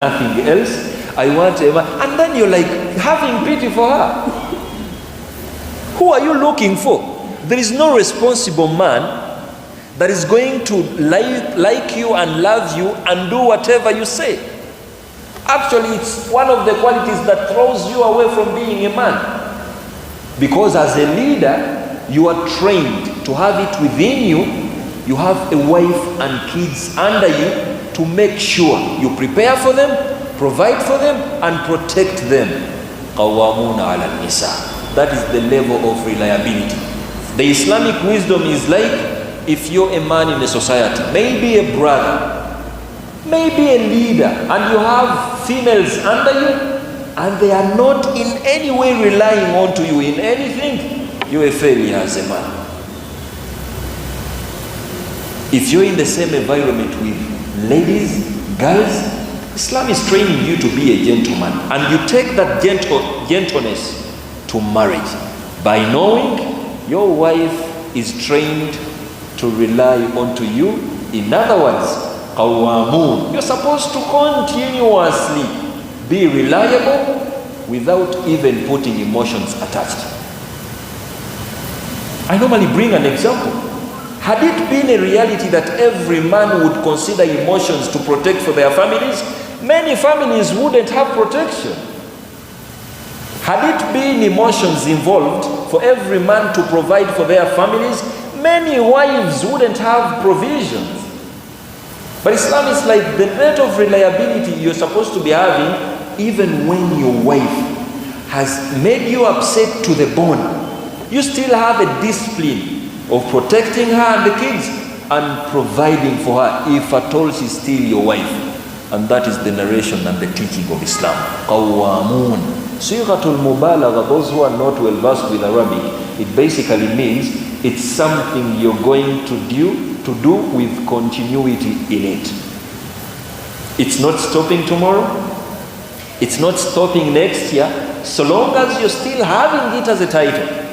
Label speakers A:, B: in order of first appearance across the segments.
A: nothing else. I want a man. And then you're like having pity for her. Who are you looking for? There is no responsible man that is going to like you and love you and do whatever you say. Actually, it's one of the qualities that throws you away from being a man. Because as a leader, you are trained to have it within you. You have a wife and kids under you to make sure you prepare for them, provide for them, and protect them. قَوَّامُونَ عَلَى النِّسَاءِ. That is the level of reliability. The Islamic wisdom is like, if you're a man in a society, maybe a brother, maybe a leader, and you have females under you, and they are not in any way relying on to you in anything, you're a failure as a man. If you're in the same environment with ladies, girls, Islam is training you to be a gentleman, and you take that gentleness to marriage by knowing your wife is trained to rely onto you. In other words, qawwamun. You're supposed to continuously be reliable without even putting emotions attached. I normally bring an example. Had it been a reality that every man would consider emotions to protect for their families, many families wouldn't have protection. Had it been emotions involved for every man to provide for their families, many wives wouldn't have provisions. But Islam is like the rate of reliability you're supposed to be having, even when your wife has made you upset to the bone. You still have a discipline of protecting her and the kids and providing for her if at all she's still your wife. And that is the narration and the teaching of Islam. Qawwamun. Sighatul mubalagha, those who are not well versed with Arabic, it basically means it's something you're going to do with continuity in it. It's not stopping tomorrow. It's not stopping next year. So long as you're still having it as a title,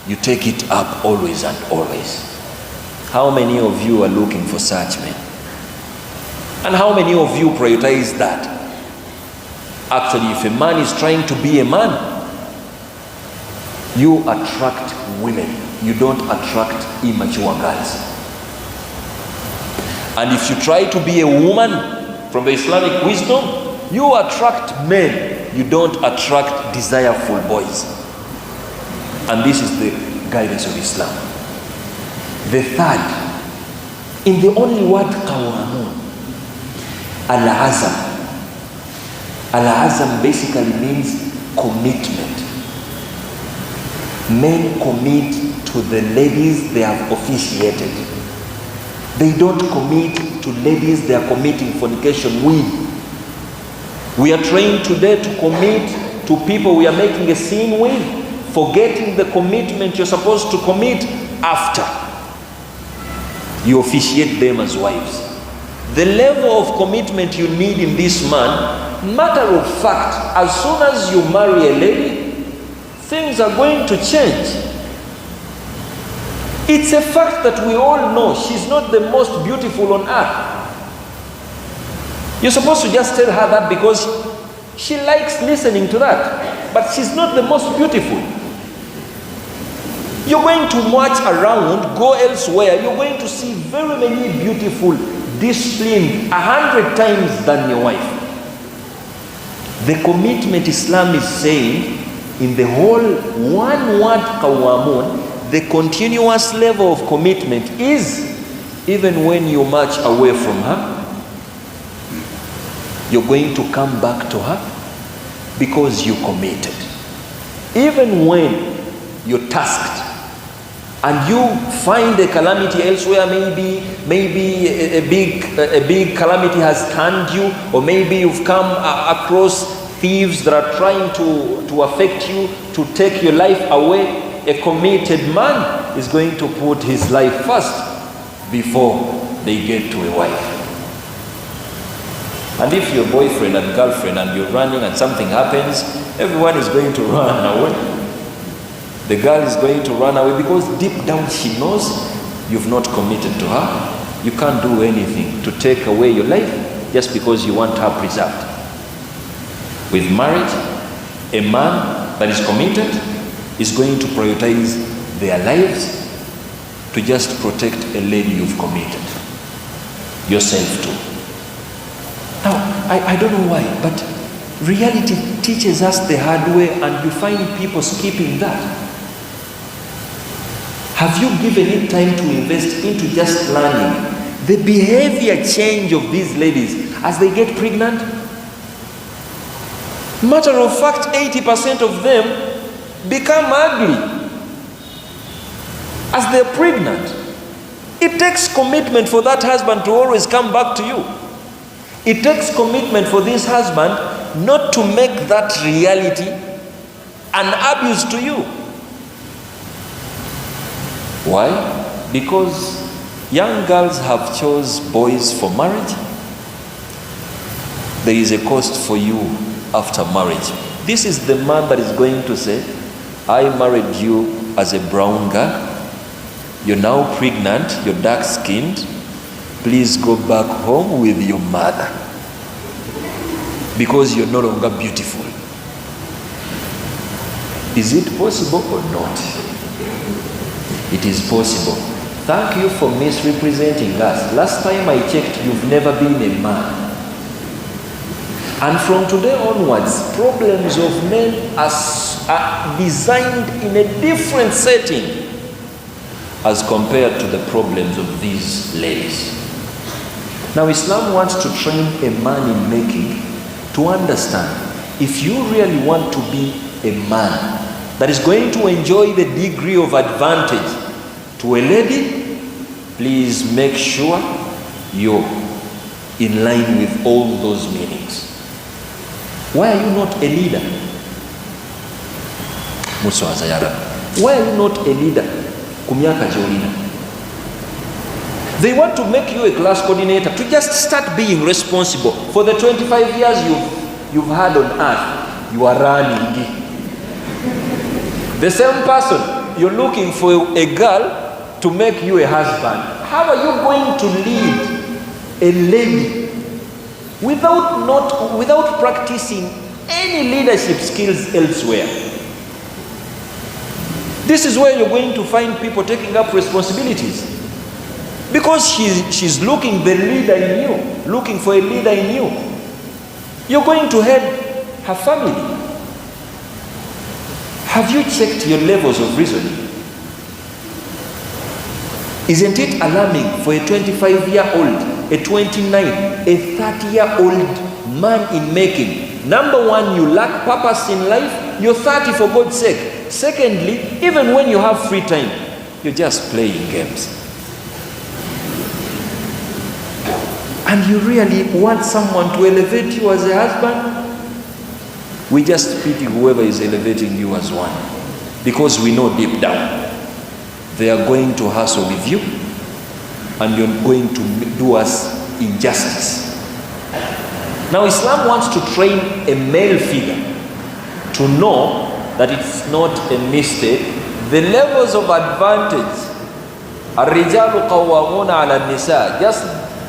A: you take it up always and always. How many of you are looking for such men? And how many of you prioritize that? Actually, if a man is trying to be a man, you attract women. You don't attract immature girls. And if you try to be a woman from the Islamic wisdom, you attract men. You don't attract desireful boys. And this is the guidance of Islam. The third, in the only word qawamun, al-azam. Al-azam basically means commitment. Men commit to the ladies they have officiated. They don't commit to ladies they are committing fornication with. We are trained today to commit to people we are making a sin with, forgetting the commitment you're supposed to commit after you officiate them as wives. The level of commitment you need in this man, matter of fact, as soon as you marry a lady, things are going to change. It's a fact that we all know she's not the most beautiful on earth. You're supposed to just tell her that because she likes listening to that. But she's not the most beautiful. You're going to march around, go elsewhere, you're going to see very many beautiful, disciplined, 100 times than your wife. The commitment Islam is saying, in the whole one word qawamun, the continuous level of commitment is, even when you march away from her, you're going to come back to her because you committed. Even when you're tasked and you find a calamity elsewhere, maybe a big calamity has turned you, or maybe you've come across thieves that are trying to affect you, to take your life away, a committed man is going to put his life first before they get to a wife. And if you're boyfriend and girlfriend and you're running and something happens, everyone is going to run away. The girl is going to run away because deep down she knows you've not committed to her. You can't do anything to take away your life just because you want her preserved. With marriage, a man that is committed is going to prioritize their lives to just protect a lady you've committed. Yourself too. Now, I don't know why, but reality teaches us the hard way, and you find people skipping that. Have you given it time to invest into just learning the behavior change of these ladies as they get pregnant? Matter of fact, 80% of them become ugly as they're pregnant. It takes commitment for that husband to always come back to you. It takes commitment for this husband not to make that reality an abuse to you. Why? Because young girls have chose boys for marriage. There is a cost for you after marriage. This is the man that is going to say, I married you as a brown girl. You're now pregnant, you're dark-skinned. Please go back home with your mother because you're no longer beautiful. Is it possible or not? It is possible. Thank you for misrepresenting us. Last time I checked, you've never been a man. And from today onwards, problems of men are designed in a different setting as compared to the problems of these ladies. Now, Islam wants to train a man in making to understand, if you really want to be a man that is going to enjoy the degree of advantage to a lady, please make sure you're in line with all those meanings. Why are you not a leader? Why are you not a leader? They want to make you a class coordinator to just start being responsible. For the 25 years you've had on earth, you are running. The same person, you're looking for a girl to make you a husband. How are you going to lead a lady without practicing any leadership skills elsewhere? This is where you're going to find people taking up responsibilities. Because she's looking the leader in you, looking for a leader in you. You're going to head her family. Have you checked your levels of reasoning? Isn't it alarming for a 25-year-old, a 29, a 30-year-old man in making? Number one, you lack purpose in life. You're 30 for God's sake. Secondly, even when you have free time, you're just playing games. And you really want someone to elevate you as a husband? We just pity whoever is elevating you as one. Because we know deep down, they are going to hustle with you and you're going to do us injustice. Now, Islam wants to train a male figure to know that it's not a mistake. The levels of advantage, الرجال قوامون على النساء, just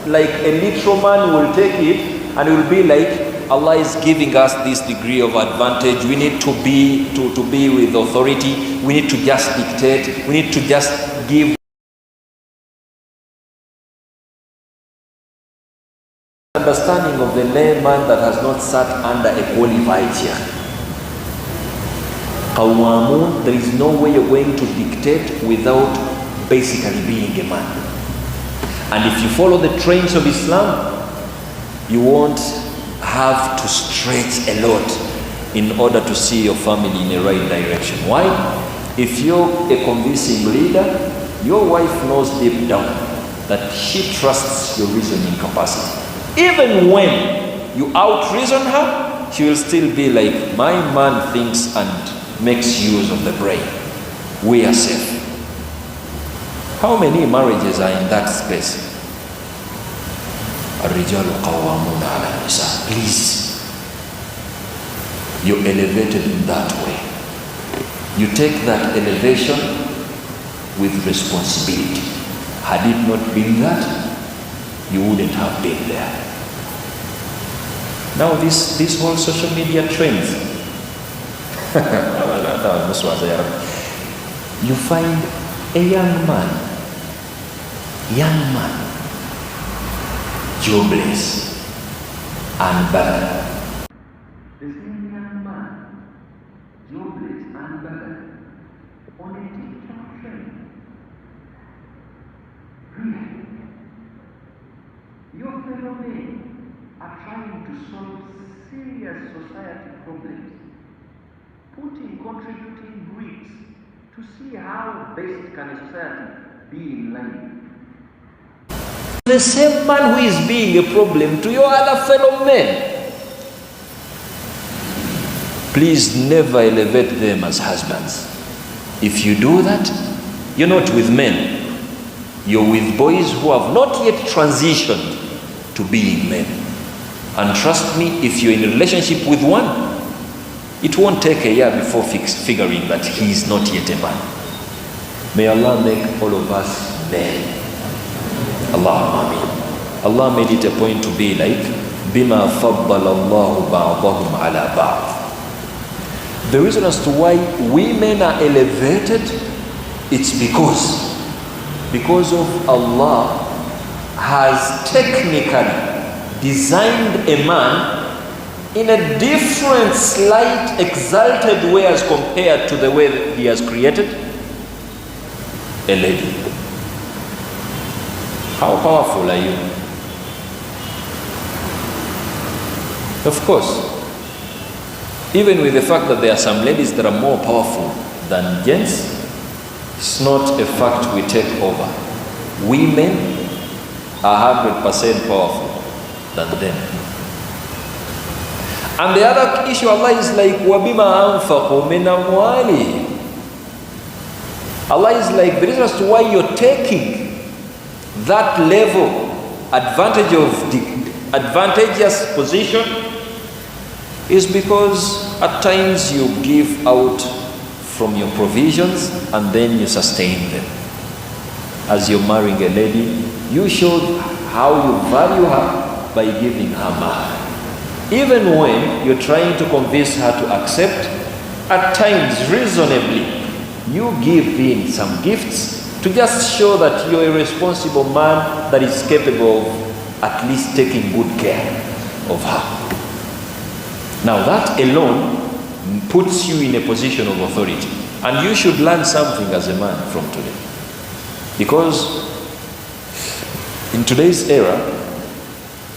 A: like a literal man will take it and it will be like, Allah is giving us this degree of advantage. We need to be with authority. We need to just dictate. We need to just give understanding of the layman that has not sat under a qualified chair. Qawamun, there is no way you're going to dictate without basically being a man. And if you follow the trains of Islam, you won't have to stretch a lot in order to see your family in the right direction. Why? If you're a convincing leader, your wife knows deep down that she trusts your reasoning capacity. Even when you out-reason her, she will still be like, my man thinks and makes use of the brain. We are safe. How many marriages are in that space? Please, you're elevated in that way. You take that elevation with responsibility. Had it not been that, you wouldn't have been there. Now this whole social media trends. You find a young man, jobless and bad. The same young man, jobless and bad, on a TikTok trend. Really? Your fellow men are trying to solve serious society problems, contributing bricks to see how best can a society be in line. The same man who is being a problem to your other fellow men. Please never elevate them as husbands. If you do that, you're not with men. You're with boys who have not yet transitioned to being men. And trust me, if you're in a relationship with one, it won't take a year before figuring that he is not yet a man. May Allah make all of us men. Allahumma ameen. Allah made it a point to be like, Bima faddala Allahu ba'dahum ala ba'd. The reason as to why women are elevated, it's because of Allah has technically designed a man in a different, slight, exalted way as compared to the way that he has created a lady. How powerful are you? Of course, even with the fact that there are some ladies that are more powerful than gents, it's not a fact we take over. Women are 100% powerful than them. And the other issue, Allah is like, وَبِمَا أَنفَقُوا مِنْ أَمْوَالِهِمْ. Allah is like, the reason as to why you're taking that level, advantageous position, is because at times you give out from your provisions and then you sustain them. As you're marrying a lady, you show how you value her by giving her money. Even when you're trying to convince her to accept, at times reasonably, you give in some gifts to just show that you're a responsible man that is capable of at least taking good care of her. Now that alone puts you in a position of authority. And you should learn something as a man from today. Because in today's era,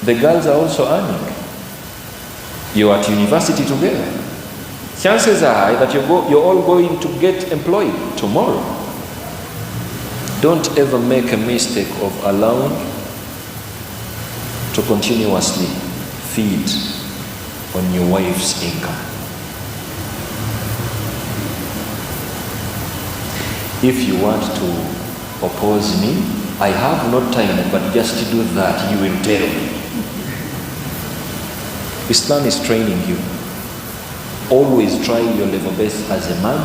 A: the girls are also earning. You're at university together. Chances are high that you're all going to get employed tomorrow. Don't ever make a mistake of allowing to continuously feed on your wife's income. If you want to oppose me, I have no time, but just to do that, you will tell me. Islam is training you. Always try your level best as a man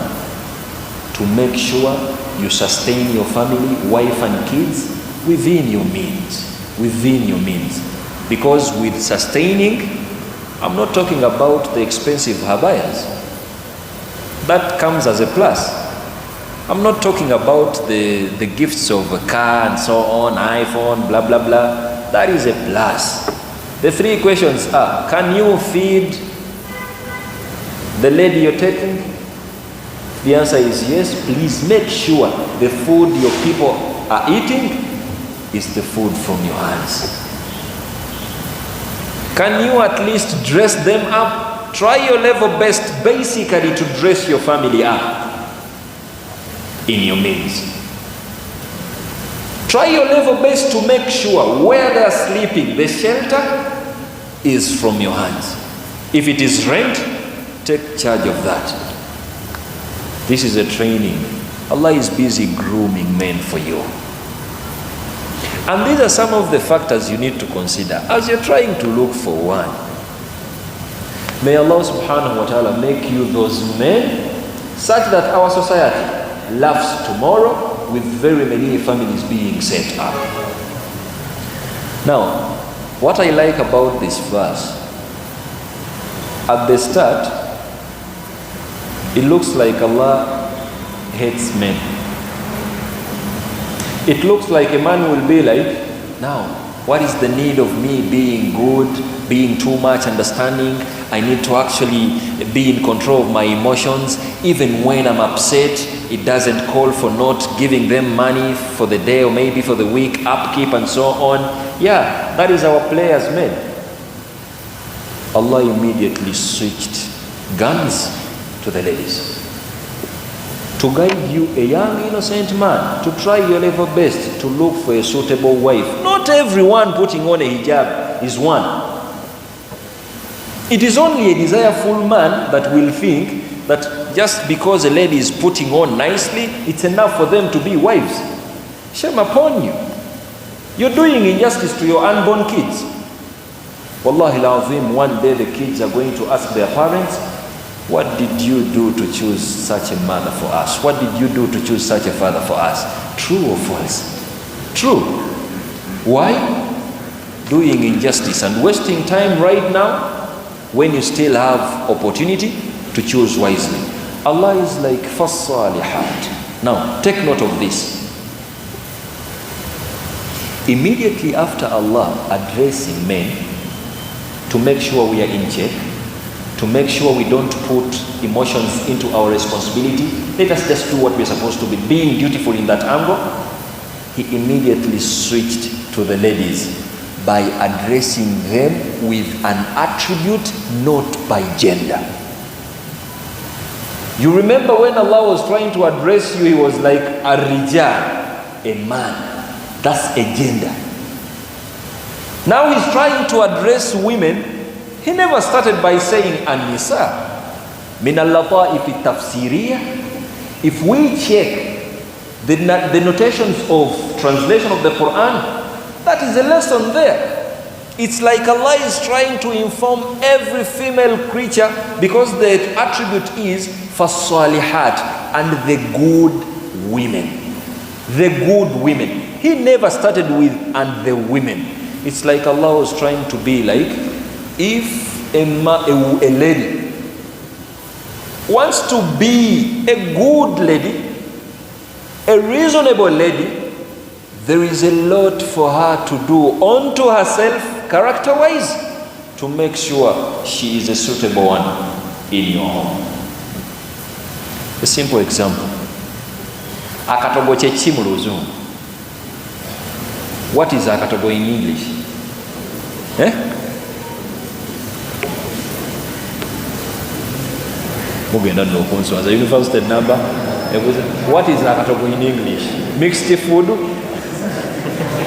A: to make sure you sustain your family, wife and kids within your means. Because with sustaining, I'm not talking about the expensive habayas. That comes as a plus. I'm not talking about the gifts of a car and so on, iPhone, blah, blah, blah. That is a plus. The three questions are, can you feed the lady you're taking? The answer is yes. Please make sure the food your people are eating is the food from your hands. Can you at least dress them up? Try your level best basically to dress your family up in your means. Try your level best to make sure where they are sleeping, the shelter is from your hands. If it is rent, take charge of that. This is a training. Allah is busy grooming men for you. And these are some of the factors you need to consider as you're trying to look for one. May Allah subhanahu wa ta'ala make you those men such that our society laughs tomorrow with very many families being set up. Now, what I like about this verse At the start, it looks like Allah hates men. It looks like a man will be like, now, what is the need of me being good, being too much understanding? I need to actually be in control of my emotions. Even when I'm upset, it doesn't call for not giving them money for the day or maybe for the week, upkeep and so on. Yeah, that is our play as men. Allah immediately switched guns to the ladies. To guide you, a young innocent man, to try your level best to look for a suitable wife. Not everyone putting on a hijab is one. It is only a desireful man that will think that just because a lady is putting on nicely, it's enough for them to be wives. Shame upon you. You're doing injustice to your unborn kids. Wallahi al-azim, one day the kids are going to ask their parents, what did you do to choose such a mother for us? What did you do to choose such a father for us? True or false? True. Why? Doing injustice and wasting time right now when you still have opportunity to choose wisely. Allah is like فَالصَّالِحَاتِ. Now, take note of this. Immediately after Allah addressing men to make sure we are in check, to make sure we don't put emotions into our responsibility, let us just do what we're supposed to be, being dutiful in that angle. He immediately switched to the ladies by addressing them with an attribute, not by gender. You remember when Allah was trying to address you, He was like a a man. That's a gender. Now He's trying to address women. He never started by saying an-nisa. Min al-lata'if at-tafsiriyah. If we check the notations of translation of the Quran, that is a lesson there. It's like Allah is trying to inform every female creature, because the attribute is فَالصَّالِحَاتِ, and the good women. The good women. He never started with and the women. It's like Allah was trying to be like, if a lady wants to be a good lady, a reasonable lady, there is a lot for her to do unto herself, character-wise, to make sure she is a suitable one in your home. A simple example. Akatogo chechi mu Luzungu. What is akatogo in English? Mugenda no kunso as a university number. What is akatogo in English? Mixed food.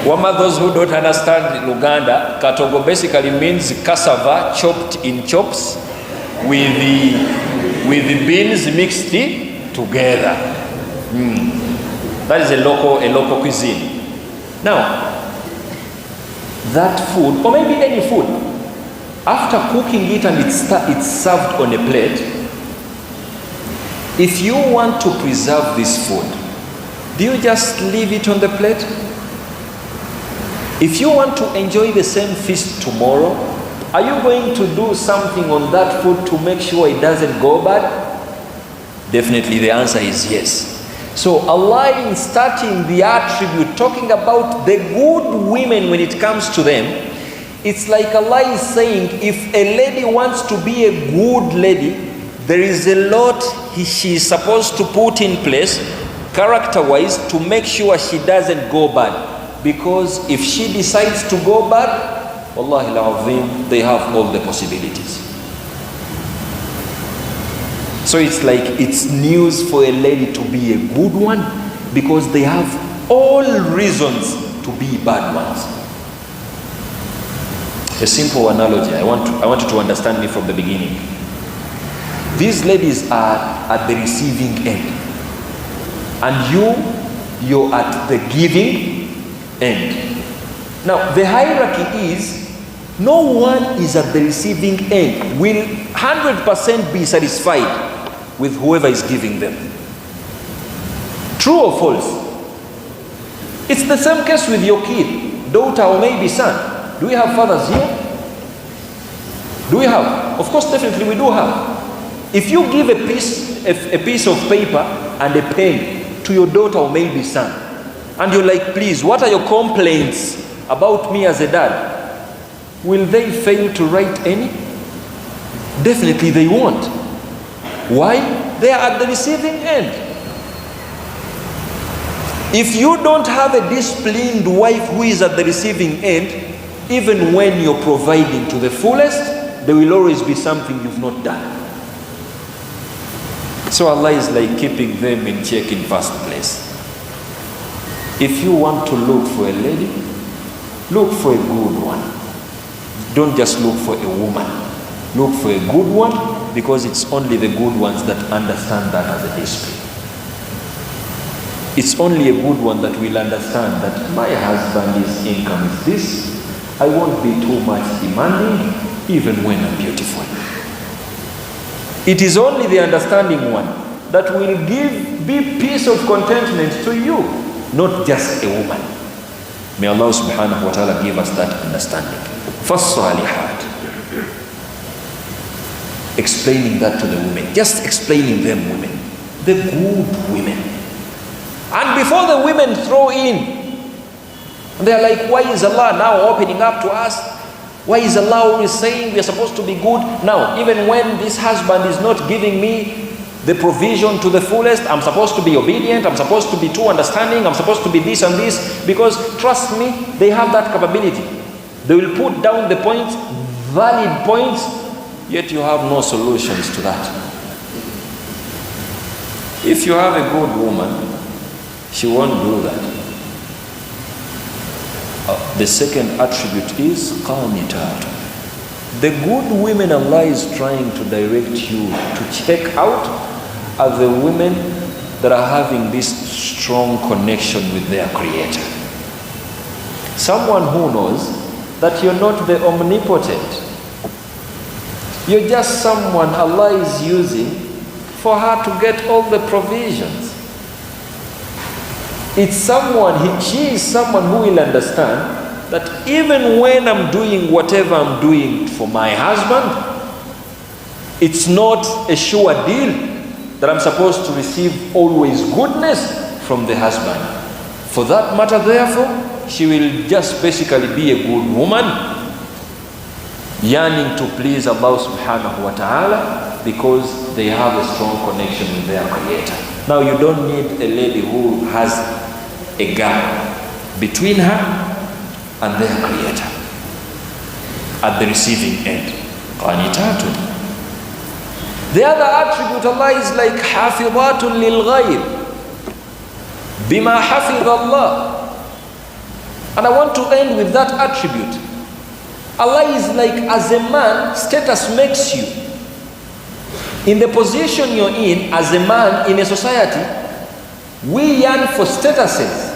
A: One of those who don't understand Luganda, katogo basically means cassava chopped in chops with the beans mixed together. That is a local cuisine. Now, that food, or maybe any food, after cooking it and it's served on a plate, if you want to preserve this food, do you just leave it on the plate? If you want to enjoy the same feast tomorrow, are you going to do something on that food to make sure it doesn't go bad? Definitely the answer is yes. So Allah, in starting the attribute, talking about the good women when it comes to them, it's like Allah is saying, if a lady wants to be a good lady, there is a lot she is supposed to put in place, character-wise, to make sure she doesn't go bad. Because if she decides to go bad, Wallahi al-azim, they have all the possibilities. So it's like it's news for a lady to be a good one, because they have all reasons to be bad ones. A simple analogy, I want you to understand me from the beginning. These ladies are at the receiving end, and you're at the giving end. Now the hierarchy is, no one is at the receiving end will 100% be satisfied with whoever is giving them. True or false? It's the same case with your kid, daughter or maybe son. Do we have fathers here? Do we have? Of course, definitely we do have. If you give a piece of paper and a pen to your daughter or maybe son, and you're like, please, what are your complaints about me as a dad? Will they fail to write any? Definitely they won't. Why? They are at the receiving end. If you don't have a disciplined wife who is at the receiving end, even when you're providing to the fullest, there will always be something you've not done. So Allah is like keeping them in check in first place. If you want to look for a lady, look for a good one. Don't just look for a woman. Look for a good one, because it's only the good ones that understand that as a discipline. It's only a good one that will understand that my husband's income is this. I won't be too much demanding, even when I'm beautiful. It is only the understanding one that will be peace of contentment to you, not just a woman. May Allah subhanahu wa ta'ala give us that understanding. فَالصَّالِحَاتِ, explaining that to the women, just explaining them, women, the good women. And before the women throw in, they're like, why is Allah now opening up to us? Why is Allah always saying we are supposed to be good? Now, even when this husband is not giving me the provision to the fullest, I'm supposed to be obedient, I'm supposed to be too understanding, I'm supposed to be this and this, because trust me, they have that capability. They will put down the points, valid points, yet you have no solutions to that. If you have a good woman, she won't do that. The second attribute is qanitat. The good women Allah is trying to direct you to check out are the women that are having this strong connection with their Creator. Someone who knows that you're not the omnipotent. You're just someone Allah is using for her to get all the provisions. It's someone, she is someone who will understand that even when I'm doing whatever I'm doing for my husband, it's not a sure deal that I'm supposed to receive always goodness from the husband. For that matter, therefore, she will just basically be a good woman, yearning to please Allah subhanahu wa ta'ala, because they have a strong connection with their Creator. Now, you don't need a lady who has a gap between her and their Creator at the receiving end. Qanitatun. The other attribute Allah is like hafidhatun lil ghayb bima hafidh Allah. And I want to end with that attribute. Allah is like, as a man, status makes you. In the position you're in as a man in a society, we yearn for statuses.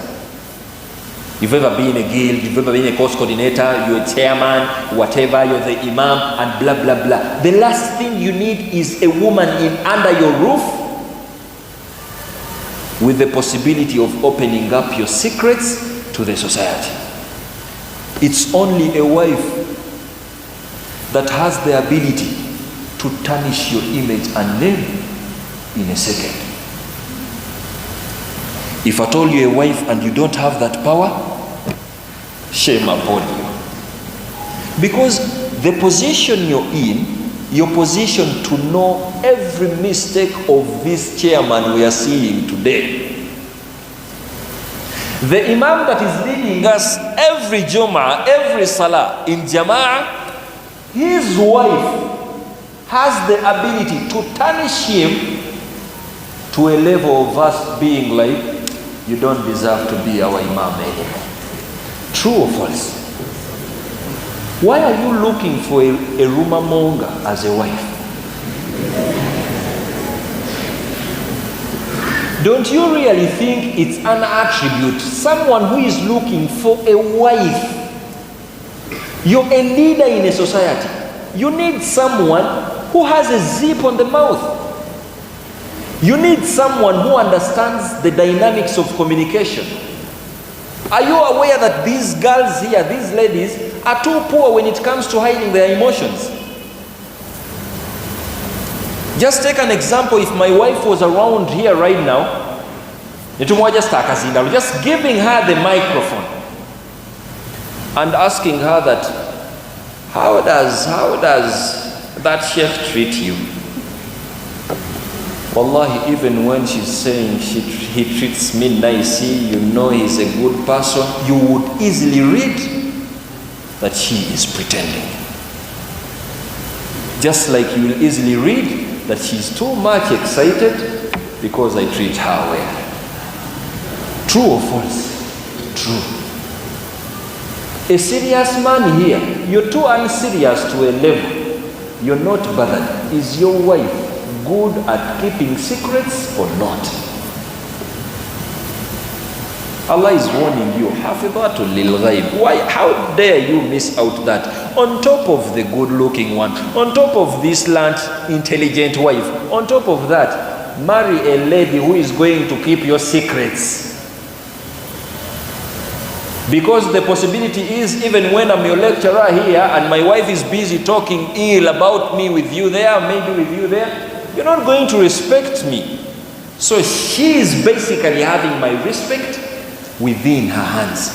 A: You've ever been a guild, you've ever been a course coordinator, you're a chairman, whatever, you're the imam, and blah, blah, blah. The last thing you need is a woman under your roof with the possibility of opening up your secrets to the society. It's only a wife that has the ability to tarnish your image and name in a second. If I told you a wife and you don't have that power, shame upon you. Because the position you're in, your position to know every mistake of this chairman we are seeing today. The imam that is leading us every Jum'ah, every Salah in Jama'ah, his wife has the ability to tarnish him to a level of us being like, you don't deserve to be our imam anymore. True or false? Why are you looking for a rumor monger as a wife? Don't you really think it's an attribute? Someone who is looking for a wife. You're a leader in a society. You need someone who has a zip on the mouth. You need someone who understands the dynamics of communication. Are you aware that these girls here, these ladies, are too poor when it comes to hiding their emotions? Just take an example. If my wife was around here right now, just giving her the microphone and asking her that, how does that sheikh treat you? Wallahi, even when she's saying he treats me nicely, you know he's a good person, you would easily read that she is pretending. Just like you will easily read that she's too much excited because I treat her well. True or false? True. A serious man here, you're too unserious to a level. You're not bothered. Is your wife good at keeping secrets or not? Allah is warning you. Hafidhatul lil ghaib. Why? How dare you miss out that? On top of the good-looking one, on top of this learned, intelligent wife, on top of that, marry a lady who is going to keep your secrets. Because the possibility is, even when I'm your lecturer here and my wife is busy talking ill about me with you there, maybe with you there, you're not going to respect me. So she is basically having my respect within her hands.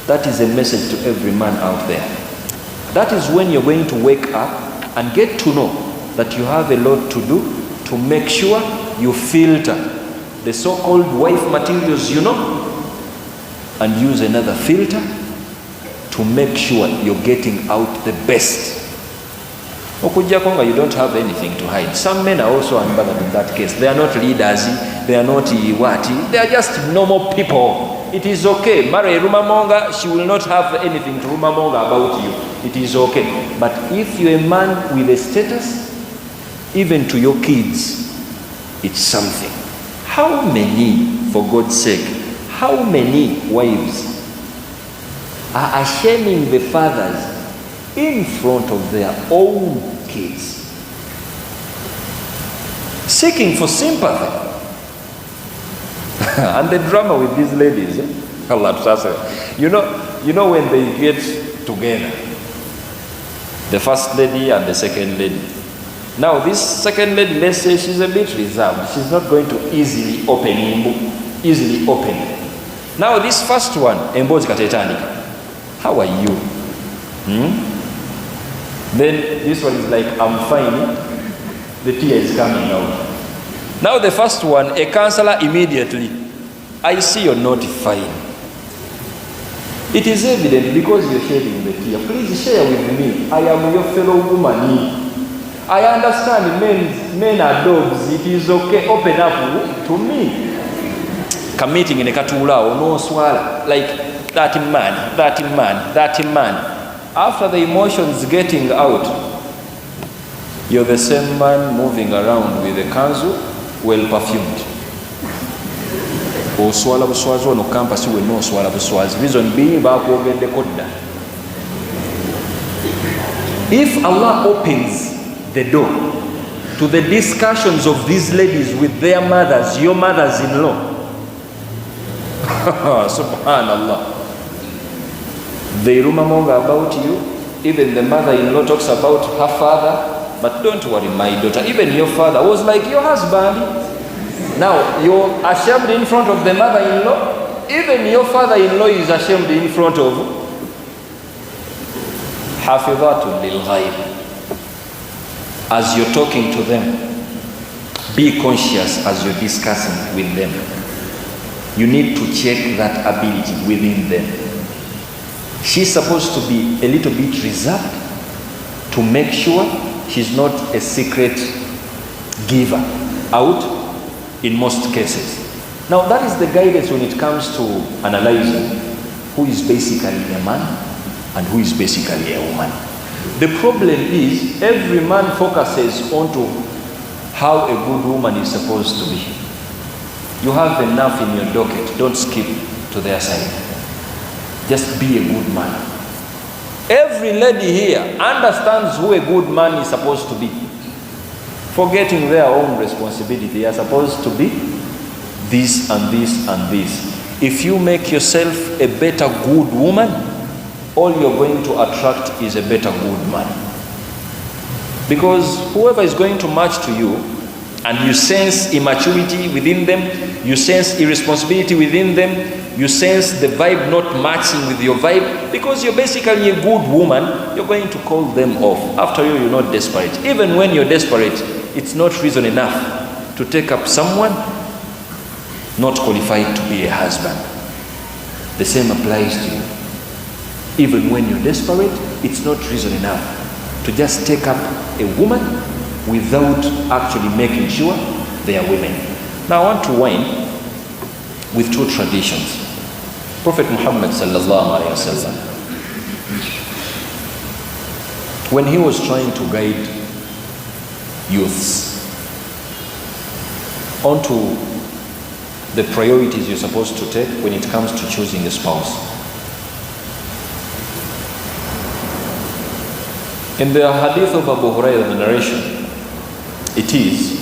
A: That is a message to every man out there. That is when you're going to wake up and get to know that you have a lot to do to make sure you filter the so-called wife materials, you know, and use another filter to make sure you're getting out the best. Okujakonga, you don't have anything to hide. Some men are also unbothered in that case. They are not leaders, they are not wati, they are just normal people. It is okay. Marry Rumamonga, she will not have anything to Rumamonga about you. It is okay. But if you're a man with a status, even to your kids, it's something. How many, for God's sake, how many wives are ashaming the fathers in front of their own kids, seeking for sympathy? And the drama with these ladies, you know when they get together, the first lady and the second lady. Now this second lady, let's say she's a bit reserved. She's not going to easily open. Now this first one, embozi katetanika. How are you? Then this one is like, I'm fine. The tear is coming out. Now the first one, a counselor immediately, I see you're not fine. It is evident because you're shedding the tear. Please share with me. I am your fellow woman. I understand men are dogs. It is okay. Open up to me. Committing in a katula or no swallow. Like that man. After the emotions getting out, you're the same man moving around with a kanzu, well perfumed. Oswala buswazi ono campus we no swala buswazi. Reason being bakogende kodda. If Allah opens the door to the discussions of these ladies with their mothers, your mothers-in-law, subhanallah, they rumamonga about you. Even the mother-in-law talks about her father. But don't worry, my daughter, even your father was like your husband. Now you're ashamed in front of the mother-in-law. Even your father-in-law is ashamed in front of hafidhatul lil ghaib. As you're talking to them, be conscious as you're discussing with them. You need to check that ability within them. She's supposed to be a little bit reserved to make sure she's not a secret giver out in most cases. Now that is the guidance when it comes to analyzing who is basically a man and who is basically a woman. The problem is every man focuses onto how a good woman is supposed to be. You have enough in your docket. Don't skip to their side. Just be a good man. Every lady here understands who a good man is supposed to be. Forgetting their own responsibility. They are supposed to be this and this and this. If you make yourself a better good woman, all you're going to attract is a better good man. Because whoever is going to match to you, and you sense immaturity within them, you sense irresponsibility within them, you sense the vibe not matching with your vibe, because you're basically a good woman, you're going to call them off. After all, you're not desperate. Even when you're desperate, it's not reason enough to take up someone not qualified to be a husband. The same applies to you. Even when you're desperate, it's not reason enough to just take up a woman without actually making sure they are women. Now I want to wind with two traditions. Prophet Muhammad sallallahu alaihi wasallam, when he was trying to guide youths onto the priorities you're supposed to take when it comes to choosing a spouse. In the hadith of Abu Hurairah, the narration, it is,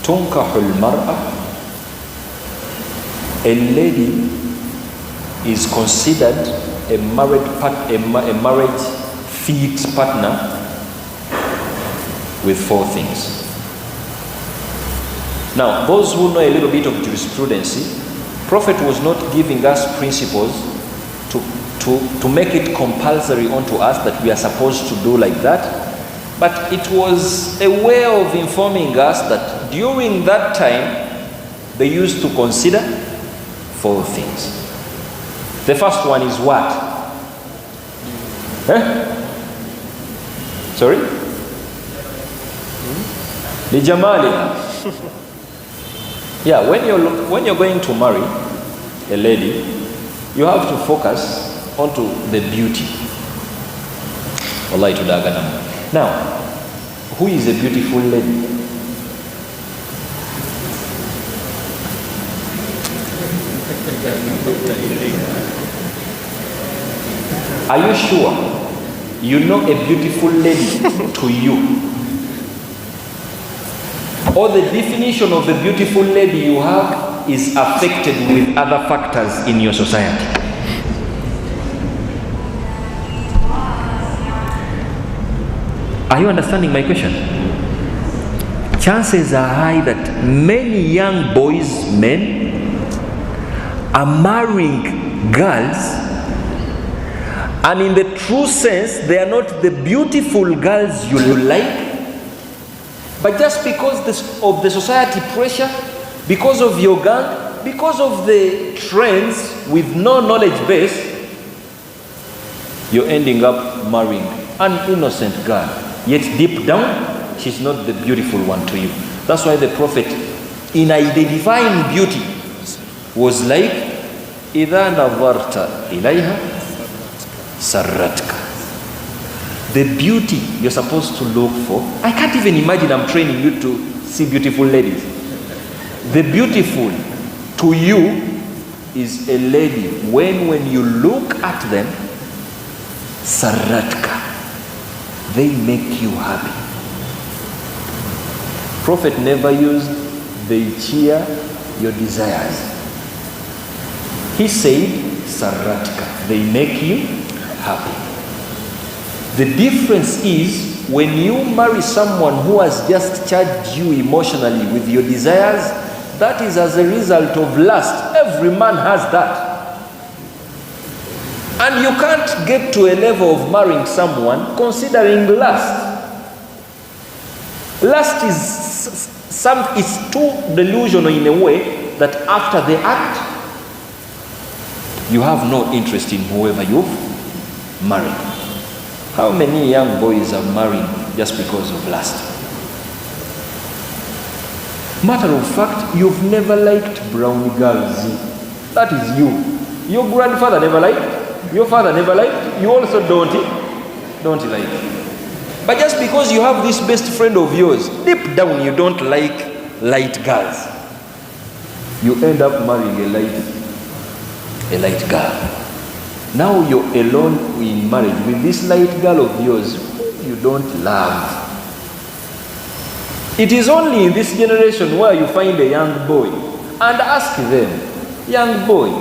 A: tunkahul mar'a, a lady is considered a marriage fit partner with four things. Now, those who know a little bit of jurisprudence, Prophet was not giving us principles to make it compulsory onto us that we are supposed to do like that, but it was a way of informing us that during that time they used to consider four things. The first one is what? Sorry? Lijamaliha. Yeah, when you're going to marry a lady, you have to focus onto the beauty. Wallahi tudagana. Now, who is a beautiful lady? Are you sure you know a beautiful lady to you? Or the definition of the beautiful lady you have is affected with other factors in your society? Are you understanding my question? Chances are high that many young boys, men, are marrying girls, and in the true sense, they are not the beautiful girls you like, but just because of the society pressure, because of your gang, because of the trends with no knowledge base, you're ending up marrying an innocent girl. Yet deep down, she's not the beautiful one to you. That's why the Prophet, in identifying beauty, was like, إِذَا نَظَرْتَ إِلَيْهَا سَرَّتْكَ. The beauty you're supposed to look for. I can't even imagine I'm training you to see beautiful ladies. The beautiful to you is a lady when you look at them, سَرَّتْكَ. They make you happy. Prophet never used they cheer your desires. He said, Saratka, they make you happy. The difference is when you marry someone who has just charged you emotionally with your desires, that is as a result of lust. Every man has that. And you can't get to a level of marrying someone considering lust. Lust is too delusional in a way that after the act, you have no interest in whoever you've married. How many young boys are married just because of lust? Matter of fact, you've never liked brown girls. That is you. Your grandfather never liked. Your father never liked, you also don't like. But just because you have this best friend of yours, deep down you don't like light girls, you end up marrying a light girl. Now you're alone in marriage with this light girl of yours who you don't love. It is only in this generation where you find a young boy and ask them, young boy,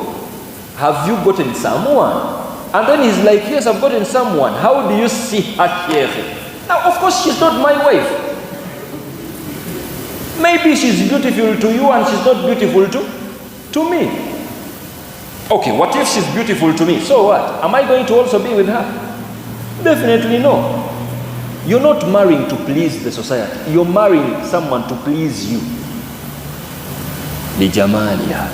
A: have you gotten someone? And then he's like, yes, I've gotten someone. How do you see her here? Now, of course, she's not my wife. Maybe she's beautiful to you and she's not beautiful to me. Okay, what if she's beautiful to me? So what? Am I going to also be with her? Definitely no. You're not marrying to please the society. You're marrying someone to please you. Lijamaliha.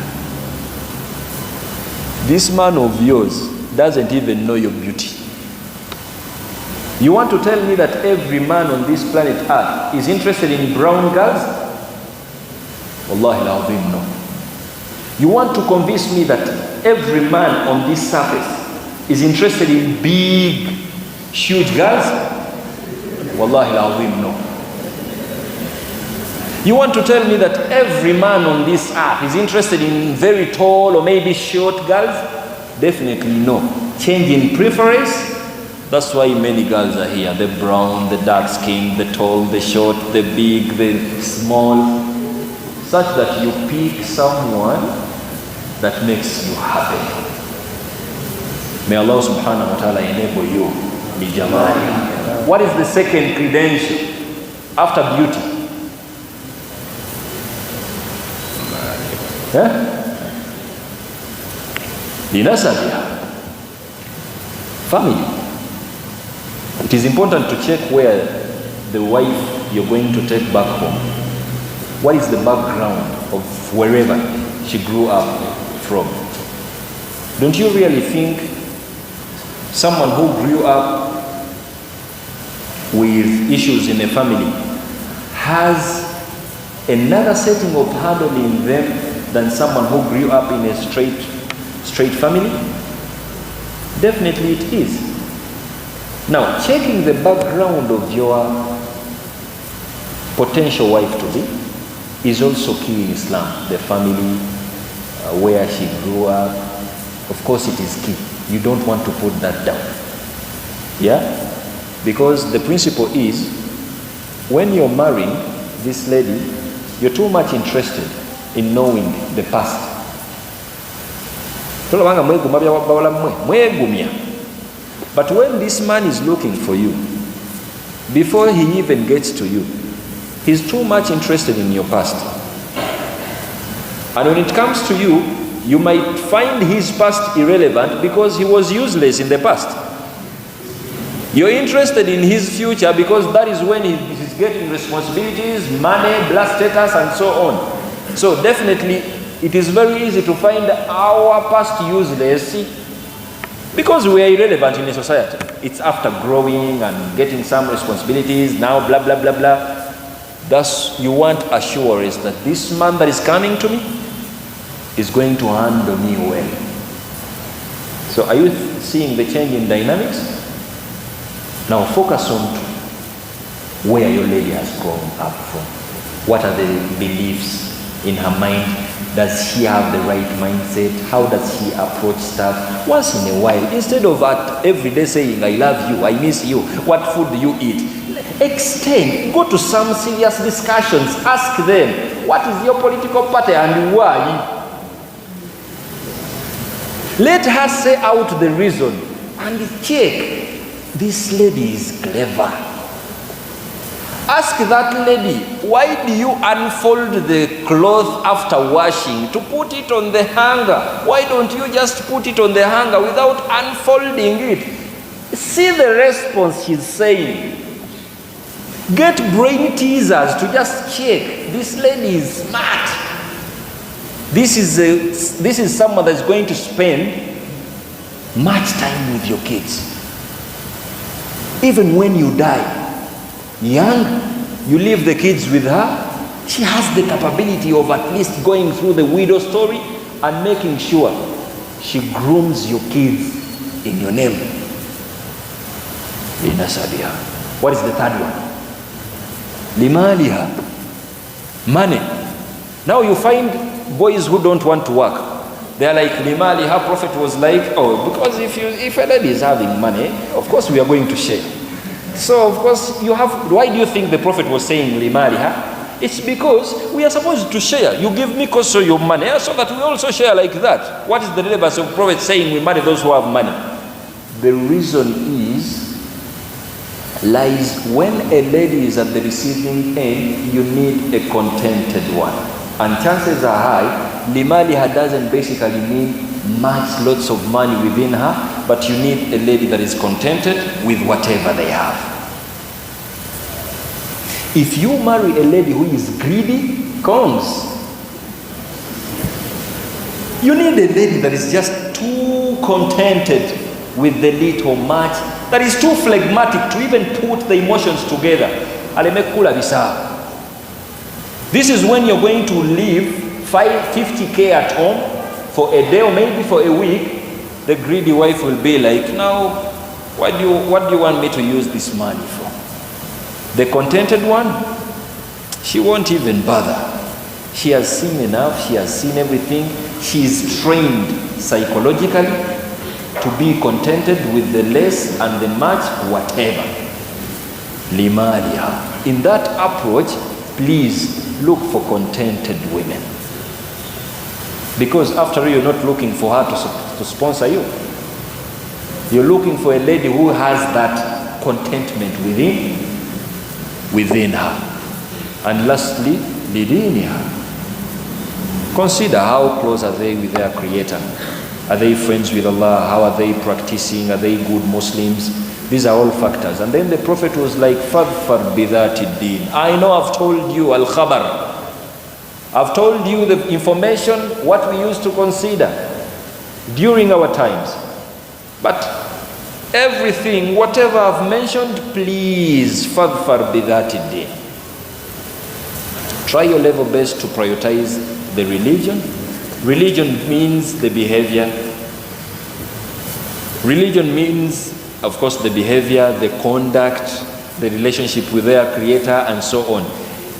A: This man of yours doesn't even know your beauty. You want to tell me that every man on this planet Earth is interested in brown girls? Wallahi al-azim, no. You want to convince me that every man on this surface is interested in big, huge girls? Wallahi al-azim, no. You want to tell me that every man on this earth is interested in very tall or maybe short girls? Definitely no. Change in preference. That's why many girls are here. The brown, the dark skin, the tall, the short, the big, the small. Such that you pick someone that makes you happy. May Allah subhanahu wa ta'ala enable you. Bijamali. What is the second credential after beauty? Linasabiha. Family. It is important to check where the wife you're going to take back home. What is the background of wherever she grew up from? Don't you really think someone who grew up with issues in a family has another setting of handling them than someone who grew up in a straight family? Definitely it is. Now, checking the background of your potential wife to be is also key in Islam. The family, where she grew up, of course it is key. You don't want to put that down. Yeah? Because the principle is, when you're marrying this lady, you're too much interested in knowing the past. But when this man is looking for you, before he even gets to you, he's too much interested in your past. And when it comes to you, you might find his past irrelevant because he was useless in the past. You're interested in his future because that is when he's getting responsibilities, money, blood status, and so on. So definitely, it is very easy to find our past useless because we are irrelevant in a society. It's after growing and getting some responsibilities, now blah, blah, blah, blah. Thus, you want assurance that this man that is coming to me is going to handle me well. So are you seeing the change in dynamics? Now focus on where your lady has grown up from. What are the beliefs in her mind? Does she have the right mindset? How does she approach stuff? Once in a while, instead of every day saying, I love you, I miss you, what food do you eat? Extend, go to some serious discussions, ask them, what is your political party and why? Let her say out the reason and check. This lady is clever. Ask that lady, why do you unfold the cloth after washing to put it on the hanger? Why don't you just put it on the hanger without unfolding it? See the response she's saying. Get brain teasers to just check. This lady is smart. This is someone that's going to spend much time with your kids. Even when you die, young, you leave the kids with her, she has the capability of at least going through the widow story and making sure she grooms your kids in your name. What is the third one? Limaliha. Money. Now you find boys who don't want to work. They're like, Limaliha. Prophet was like, oh, because if a lady is having money, of course we are going to share. So of course you have, why do you think the Prophet was saying Limaliha? It's because we are supposed to share. You give me also your money so that we also share like that. What is the relevance of Prophet saying we marry those who have money? The reason is lies when a lady is at the receiving end, you need a contented one. And chances are high, limaliha doesn't basically mean lots of money within her, but you need a lady that is contented with whatever they have. If you marry a lady who is greedy, cons. You need a lady that is just too contented with the little much, that is too phlegmatic to even put the emotions together. This is when you're going to leave 50K at home for a day or maybe for a week. The greedy wife will be like, now, what do you want me to use this money for? The contented one, she won't even bother. She has seen enough, she has seen everything. She is trained psychologically to be contented with the less and the much, whatever. Limalia. In that approach, please look for contented women. Because after all, you're not looking for her to sponsor you. You're looking for a lady who has that contentment within her. And lastly, lidiniha. Consider how close are they with their Creator. Are they friends with Allah? How are they practicing? Are they good Muslims? These are all factors. And then the Prophet was like, فَظْفَرْ بِذَاتِ الدِّينِ. I know I've told you al-khabar. I've told you the information, what we used to consider during our times. But everything, whatever I've mentioned, please, فَظْفَرْ بِذَاتِ الدِّينِ. Try your level best to prioritize the religion. Religion means the behavior. Religion means, of course, the behavior, the conduct, the relationship with their Creator, and so on.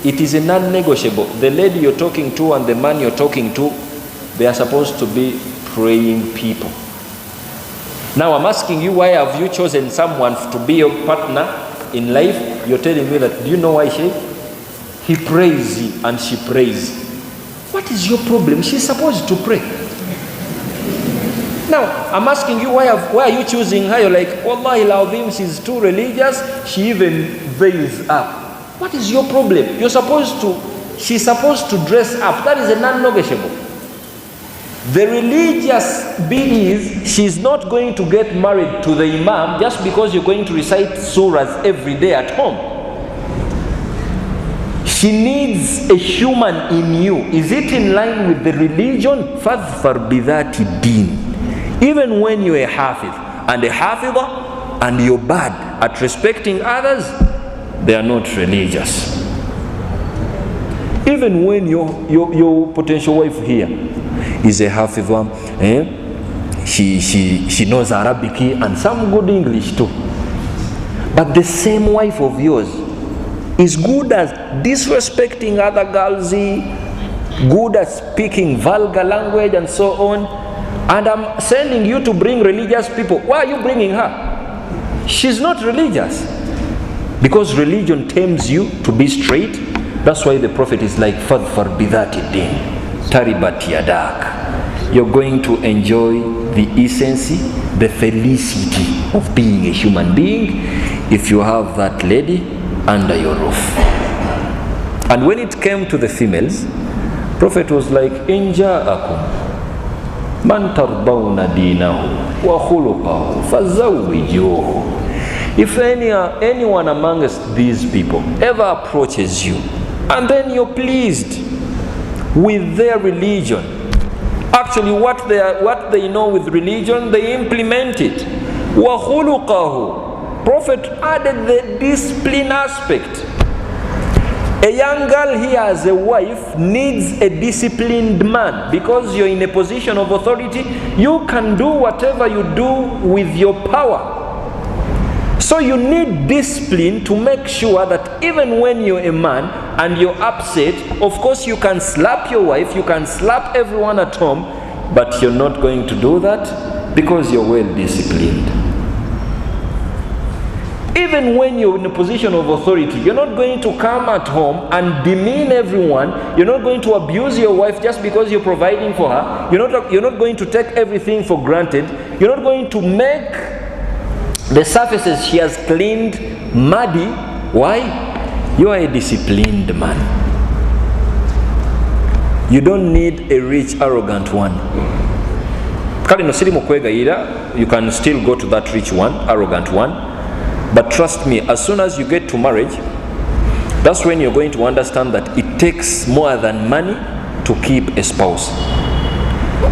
A: It is a non-negotiable. The lady you're talking to and the man you're talking to, they are supposed to be praying people. Now I'm asking you, why have you chosen someone to be your partner in life? You're telling me that, do you know why he prays and she prays? What is your problem? She's supposed to pray. Now, I'm asking you, why are you choosing her? You're like, Wallahi al-Azim, she's too religious, she even veils up. What is your problem? She's supposed to dress up. That is a non-negotiable. The religious believes she's not going to get married to the Imam just because you're going to recite surahs every day at home. She needs a human in you. Is it in line with the religion? فَظْفَرْ بِذَاتِ الدِّينِ. Even when you're a hafiz and a hafidah and you're bad at respecting others, they are not religious. Even when your potential wife here is a hafidah, she knows Arabic and some good English too. But the same wife of yours is good at disrespecting other girls, good at speaking vulgar language and so on, and I'm sending you to bring religious people. Why are you bringing her? She's not religious. Because religion tempts you to be straight. That's why the Prophet is like, فَظْفَرْ بِذَاتِ الدِّينِ تَرِبَتْ يَدَاكَ. You're going to enjoy the essence, the felicity of being a human being if you have that lady under your roof. And when it came to the females, Prophet was like, إِنْ جَاءَكُمْ مَنْ تَرْضَوْنَ دِينَهُ وَخُلُقَهُ فَزَوِّجُوهُ. If anyone amongst these people ever approaches you and then you're pleased with their religion, actually what they know with religion, they implement it. وَخُلُقَهُ. Prophet added the discipline aspect. A young girl here as a wife needs a disciplined man, because you're in a position of authority. You can do whatever you do with your power. So you need discipline to make sure that even when you're a man and you're upset, of course you can slap your wife, you can slap everyone at home, but you're not going to do that because you're well disciplined. Even when you're in a position of authority, you're not going to come at home and demean everyone. You're not going to abuse your wife just because you're providing for her. You're not going to take everything for granted. You're not going to make The surfaces she has cleaned muddy. Why? You are a disciplined man. You don't need a rich, arrogant one. You can still go to that rich one, arrogant one. But trust me, as soon as you get to marriage, that's when you're going to understand that it takes more than money to keep a spouse.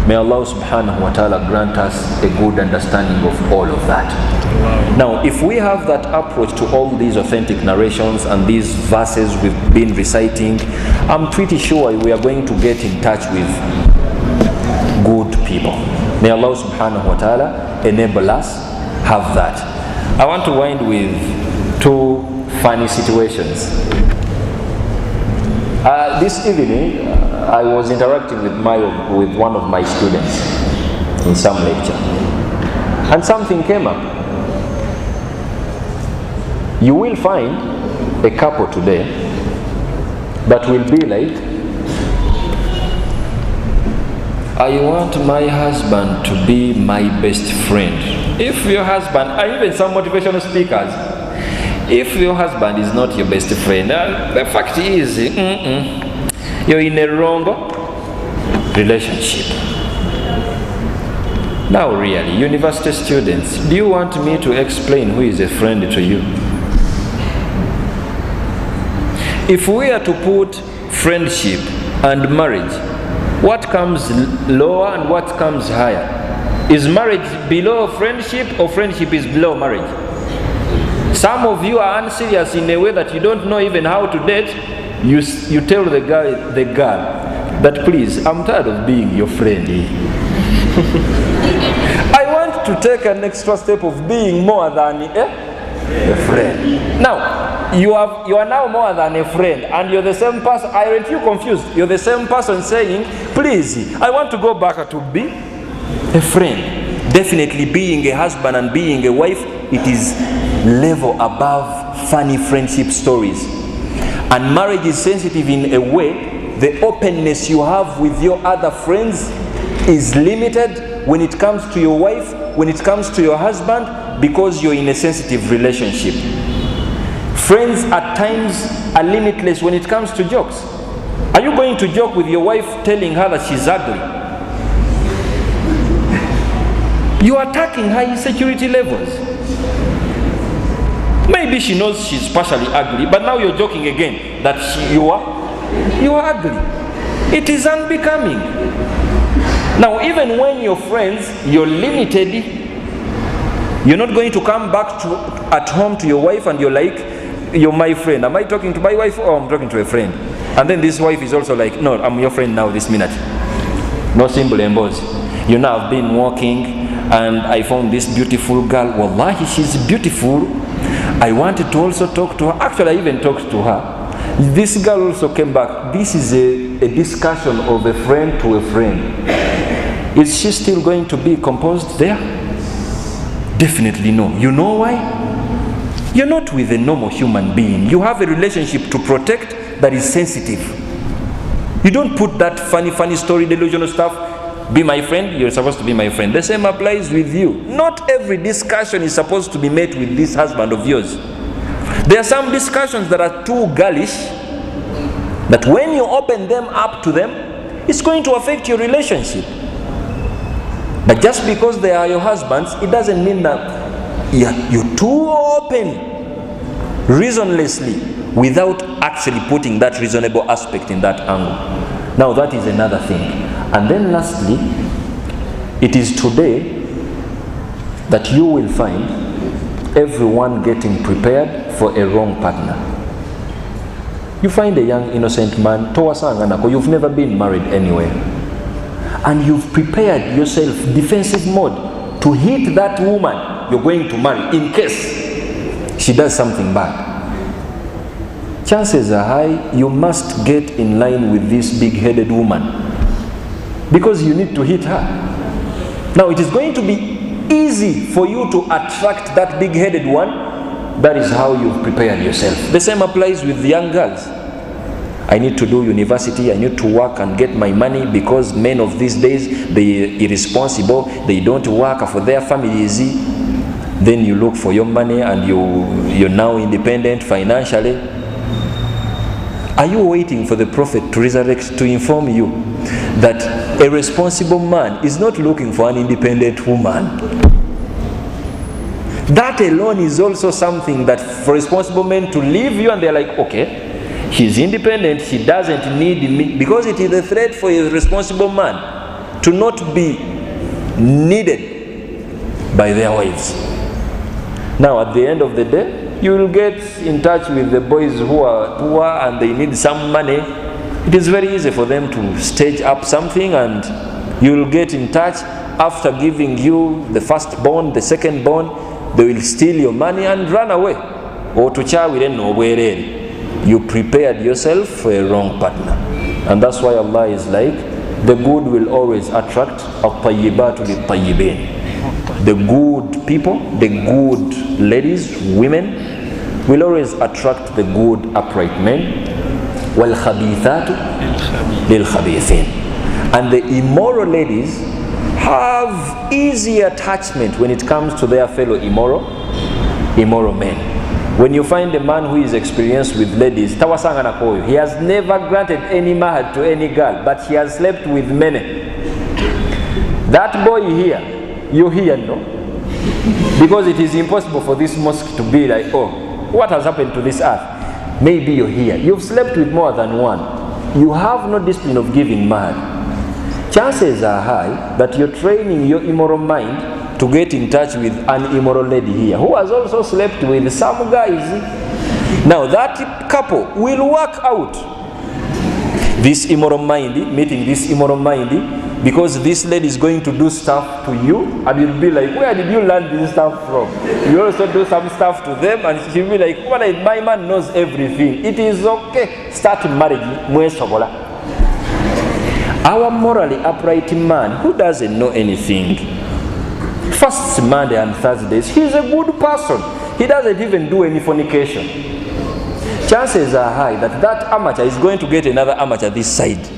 A: May Allah subhanahu wa ta'ala grant us a good understanding of all of that. Wow. Now, if we have that approach to all these authentic narrations and these verses we've been reciting, I'm pretty sure we are going to get in touch with good people. May Allah subhanahu wa ta'ala enable us have that. I want to wind with two funny situations. This evening, I was interacting with one of my students in some lecture, and something came up. You will find a couple today that will be like, I want my husband to be my best friend. If your husband, and even some motivational speakers, if your husband is not your best friend, the fact is, you're in a wrong relationship. Now really, university students, do you want me to explain who is a friend to you? If we are to put friendship and marriage, what comes lower and what comes higher? Is marriage below friendship or friendship is below marriage? Some of you are unserious in a way that you don't know even how to date. You tell the girl that, please, I'm tired of being your friend. I want to take an extra step of being more than a friend. Now, you are now more than a friend, and you're the same person. Aren't you confused? You're the same person saying, please, I want to go back to be a friend. Definitely being a husband and being a wife, it is level above funny friendship stories. And marriage is sensitive in a way. The openness you have with your other friends is limited when it comes to your wife, when it comes to your husband, because you're in a sensitive relationship. Friends at times are limitless when it comes to jokes. Are you going to joke with your wife telling her that she's ugly? You are attacking her insecurity levels. Maybe she knows she's partially ugly, but now you're joking again that you are ugly. It is unbecoming. Now, even when you're friends, you're limited. You're not going to come back at home to your wife and you're like, you're my friend. Am I talking to my wife or I'm talking to a friend? And then this wife is also like, no, I'm your friend now this minute. No simple embos. You know, I've been walking and I found this beautiful girl. Wallahi, she's beautiful. I wanted to also talk to her. Actually, I even talked to her. This girl also came back. This is a discussion of a friend to a friend. Is she still going to be composed there? Definitely no. You know why? You're not with a normal human being. You have a relationship to protect that is sensitive. You don't put that funny story, delusional stuff. Be my friend, you're supposed to be my friend. The same applies with you. Not every discussion is supposed to be made with this husband of yours. There are some discussions that are too girlish, that when you open them up to them, it's going to affect your relationship. But just because they are your husbands, it doesn't mean that you're too open reasonlessly without actually putting that reasonable aspect in that angle. Now that is another thing. And then lastly, it is today that you will find everyone getting prepared for a wrong partner. You find a young innocent man, you've never been married anywhere, and you've prepared yourself defensive mode to hit that woman you're going to marry in case she does something bad. Chances are high you must get in line with this big-headed woman, because you need to hit her. Now it is going to be easy for you to attract that big-headed one. That is how you've prepared yourself. The same applies with young girls. I need to do university, I need to work and get my money, because men of these days, they are irresponsible, they don't work for their families. then you look for your money and you're now independent financially. Are you waiting for the Prophet to resurrect to inform you that a responsible man is not looking for an independent woman? That alone is also something that for responsible men to leave you and they're like, okay, she's independent, she doesn't need me, because it is a threat for a responsible man to not be needed by their wives. Now at the end of the day, you will get in touch with the boys who are poor and they need some money. It is very easy for them to stage up something and you will get in touch. After giving you the firstborn, the secondborn, they will steal your money and run away. Or to you prepared yourself for a wrong partner. And that's why Allah is like, the good will always attract at-tayyibatu lit-tayyibin. The good people, the good ladies, women, will always attract the good upright men. وَالْخَبِيثَاتُ لِلْخَبِيثِينَ. And the immoral ladies have easy attachment when it comes to their fellow immoral men. When you find a man who is experienced with ladies, he has never granted any mahar to any girl, but he has slept with many. That boy here, you hear, no? Because it is impossible for this mosque to be like, oh, what has happened to this earth? Maybe you're here. You've slept with more than one. You have no discipline of giving mahar. Chances are high that you're training your immoral mind to get in touch with an immoral lady here who has also slept with some guys. Now that couple will work out this immoral mindy, meeting this immoral mindy, because this lady is going to do stuff to you and you'll be like, where did you learn this stuff from? You also do some stuff to them and she'll be like, well, my man knows everything. It is okay. Start marriage. Our morally upright man who doesn't know anything, first Monday and Thursdays, he's a good person. He doesn't even do any fornication. Chances are high that that amateur is going to get another amateur this side.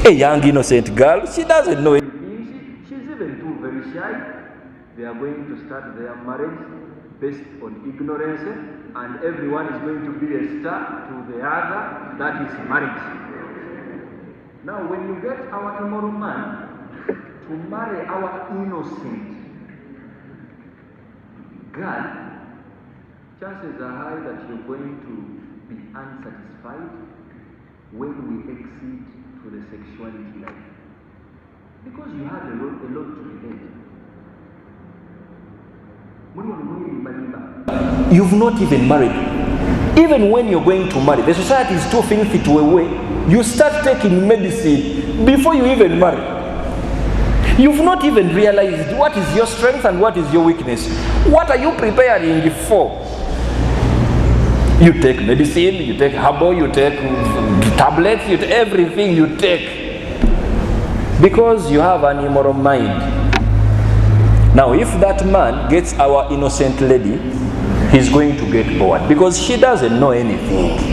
A: A young innocent girl, she doesn't know anything. She's even too very shy. They are going to start their marriage based on ignorance, and everyone is going to be a star to the other. That is marriage. Now when you get our immoral man to marry our innocent girl, chances are high that you're going to be unsatisfied when we exceed to the sexuality life. Because you had a lot to relate. You've not even married. Even when you're going to marry, the society is too filthy to a way. You start taking medicine before you even marry. You've not even realized what is your strength and what is your weakness. What are you preparing for? You take medicine, you take herbal, you take tablets, you take everything you take. Because you have an immoral mind. Now if that man gets our innocent lady, he's going to get bored because she doesn't know anything.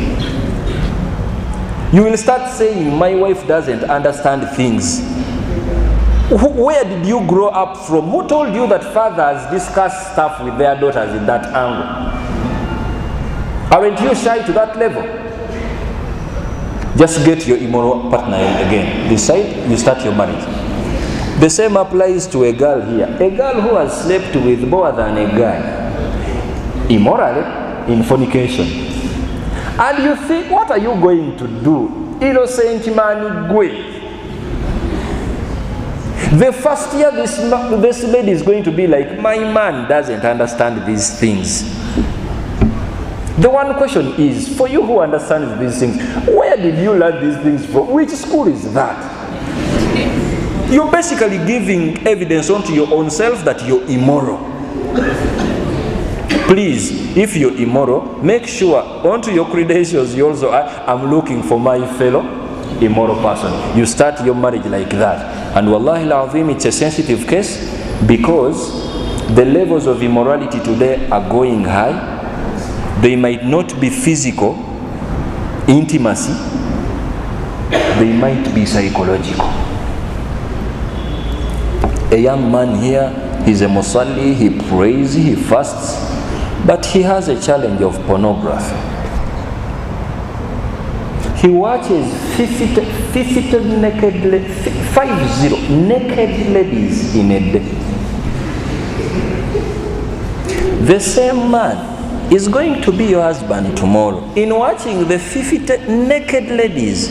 A: You will start saying, my wife doesn't understand things. Where did you grow up from? Who told you that fathers discuss stuff with their daughters in that angle? Aren't you shy to that level? Just get your immoral partner again. Decide, you start your marriage. The same applies to a girl here. A girl who has slept with more than a guy, immorally, in fornication. And you think, what are you going to do? Innocent man, go. The first year this lady is going to be like, my man doesn't understand these things. The one question is, for you who understands these things, where did you learn these things from? Which school is that? You're basically giving evidence onto your own self that you're immoral. Please, if you're immoral, make sure onto your credentials you also are, I'm looking for my fellow immoral person. You start your marriage like that. And wallahi al-azim, it's a sensitive case because the levels of immorality today are going high. They might not be physical intimacy, they might be psychological. A young man here he's a musalli, he prays, he fasts, but he has a challenge of pornography. He watches 50 naked ladies in a day. The same man is going to be your husband tomorrow. In watching the 50 naked ladies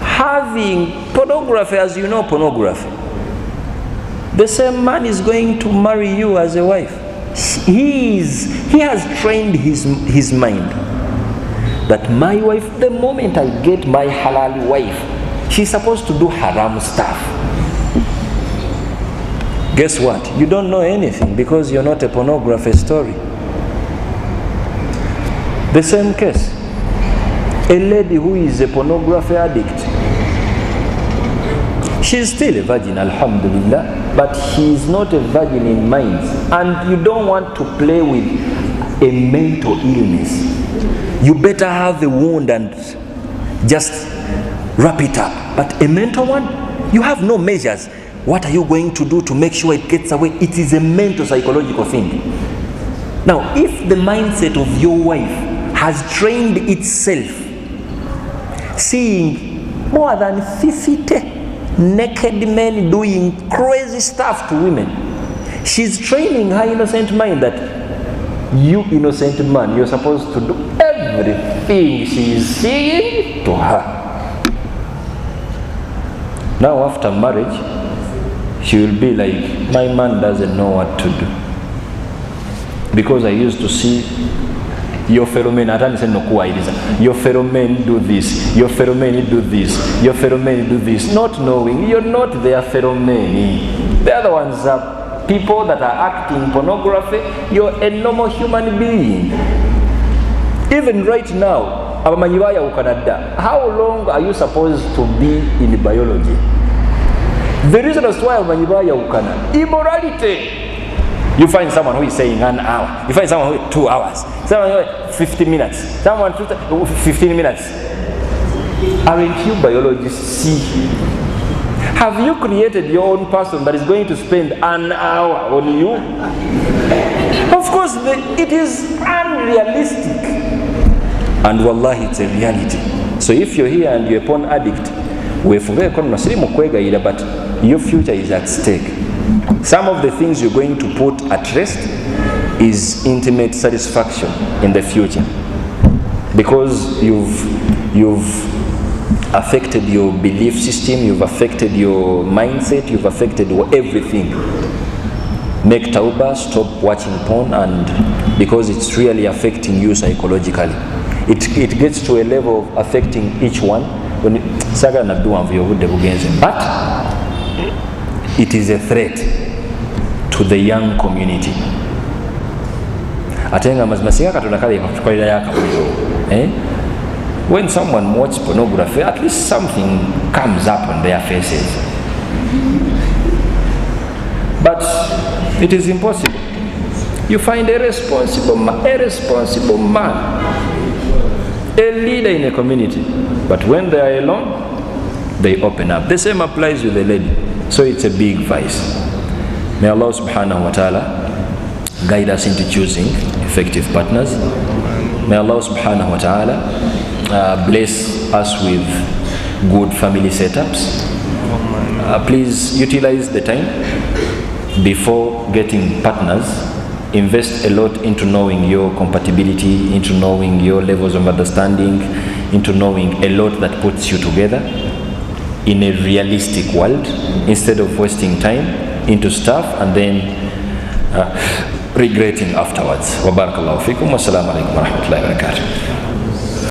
A: having pornography, as you know, pornography, the same man is going to marry you as a wife. He has trained his mind that my wife, the moment I get my halal wife, she's supposed to do haram stuff. Guess what? You don't know anything because you're not a pornography story. The same case, a lady who is a pornography addict, she's still a virgin, alhamdulillah, but she is not a virgin in mind. And you don't want to play with a mental illness. You better have a wound and just wrap it up. But a mental one, you have no measures. What are you going to do to make sure it gets away? It is a mental psychological thing. Now, if the mindset of your wife has trained itself seeing more than 50 naked men doing crazy stuff to women, she's training her innocent mind that you, innocent man, you're supposed to do everything she's saying to her. Now after marriage, she will be like, my man doesn't know what to do, because I used to see your fellow men, your fellow men do this, your fellow men do this, your fellow men do this, not knowing you're not their fellow men. The other ones are people that are acting pornography. You're a normal human being. Even right now, how long are you supposed to be in biology? The reason as to why immorality. You find someone who is saying an hour. You find someone who is 2 hours. Someone who is 50 minutes. Someone 15 minutes. Aren't you biologists? See? Have you created your own person that is going to spend an hour on you? Of course, it is unrealistic. And wallahi, it's a reality. So if you're here and you're a porn addict, but your future is at stake. Some of the things you're going to put at rest is intimate satisfaction in the future, because you've affected your belief system, you've affected your mindset, you've affected everything. Make tawbah, stop watching porn, and because it's really affecting you psychologically. It gets to a level of affecting each one. But it is a threat to the young community. When someone watches pornography, at least something comes up on their faces. But it is impossible. You find a responsible man, a leader in a community, but when they are alone, they open up. The same applies with the lady. So it's a big vice. May Allah subhanahu wa ta'ala guide us into choosing effective partners. May Allah subhanahu wa ta'ala bless us with good family setups. Please utilize the time before getting partners. Invest a lot into knowing your compatibility, into knowing your levels of understanding, into knowing a lot that puts you together in a realistic world, instead of wasting time into stuff and then regretting afterwards. Wa barakallahu fikum wa assalamu alaikum wa rahmatullahi wa barakatuh.